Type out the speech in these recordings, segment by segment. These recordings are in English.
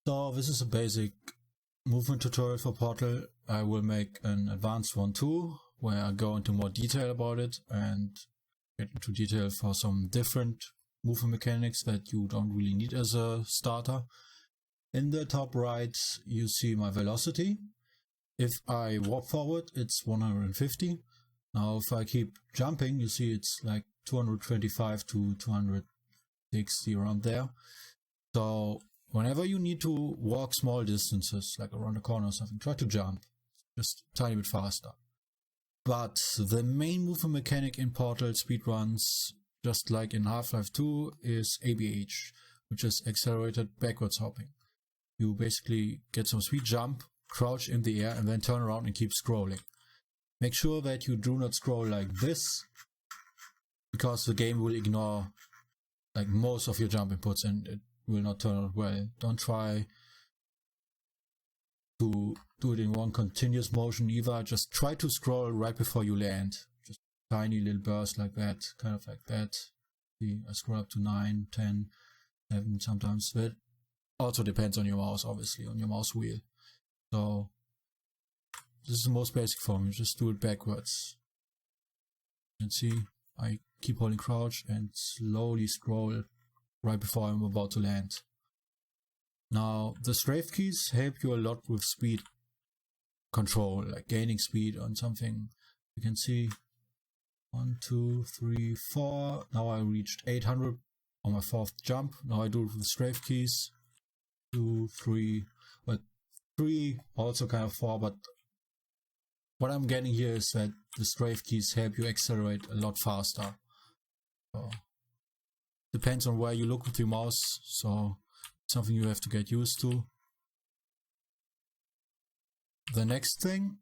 So this is a basic movement tutorial for Portal. I will make an advanced one too, where I go into more detail about it and get into detail for some different movement mechanics that you don't really need as a starter. In the top right you see my velocity. If I warp forward it's 150. Now if I keep jumping you see it's like 225 to 260 around there. So whenever you need to walk small distances, like around a corner or something, try to jump just a tiny bit faster. But the main movement mechanic in Portal speedruns, just like in Half-Life 2, is ABH, which is accelerated backwards hopping. You basically get some speed, jump, crouch in the air, and then turn around and keep scrolling. Make sure that you do not scroll like this, because the game will ignore like most of your jump inputs and it will not turn out well. Don't try to do it in one continuous motion either. Just try to scroll right before you land. Just tiny little bursts like that, kind of like that. See, I scroll up to 9, 10, 11 sometimes. That also depends on your mouse, obviously, on your mouse wheel. So this is the most basic form. You just do it backwards. You can see I keep holding crouch and slowly scroll right before I'm about to land. Now the strafe keys help you a lot with speed control, like gaining speed on something. You can see 1, 2, 3, 4. Now I reached 800 on my 4th jump. Now I do it with the strafe keys. 2, 3, but 3 also kind of 4, but what I'm getting here is that the strafe keys help you accelerate a lot faster. So, depends on where you look with your mouse, so something you have to get used to. The next thing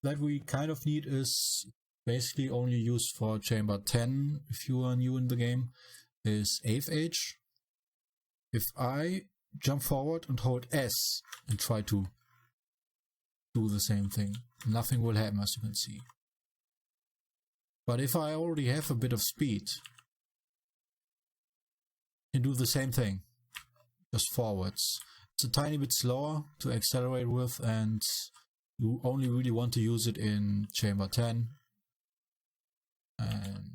that we kind of need is basically only used for chamber 10 if you are new in the game, is AFH. If I jump forward and hold S and try to do the same thing, nothing will happen, as you can see. But if I already have a bit of speed, I can do the same thing, just forwards. It's a tiny bit slower to accelerate with, and you only really want to use it in chamber 10. And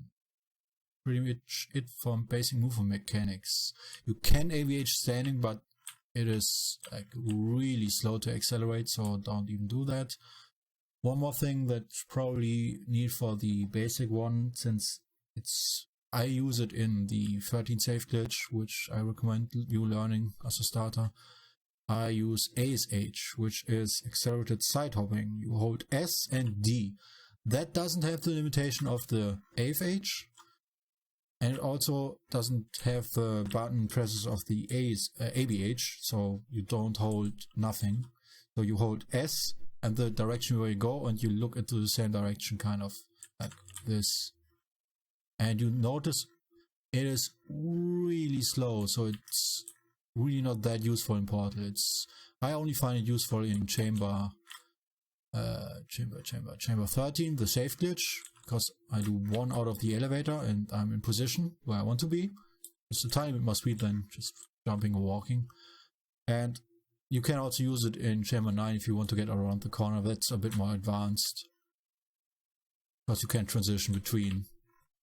pretty much it from basic movement mechanics. You can AVH standing, but it is like really slow to accelerate, so don't even do that. One more thing that you probably need for the basic one, since I use it in the 13 safe glitch, which I recommend you learning as a starter. I use ASH, which is accelerated side hopping. You hold S and D. That doesn't have the limitation of the AFH, and it also doesn't have the button presses of the ABH, so you don't hold nothing. So you hold S and the direction where you go, and you look into the same direction, kind of like this. And you notice it is really slow, so it's really not that useful in Portal. I only find it useful in chamber 13, the safe glitch, because I do one out of the elevator and I'm in position where I want to be. It's a tiny bit more speed than just jumping or walking. And you can also use it in chamber 9 if you want to get around the corner. That's a bit more advanced, because you can transition between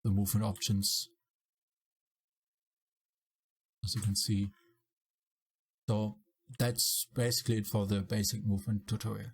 the movement options, as you can see. So that's basically it for the basic movement tutorial.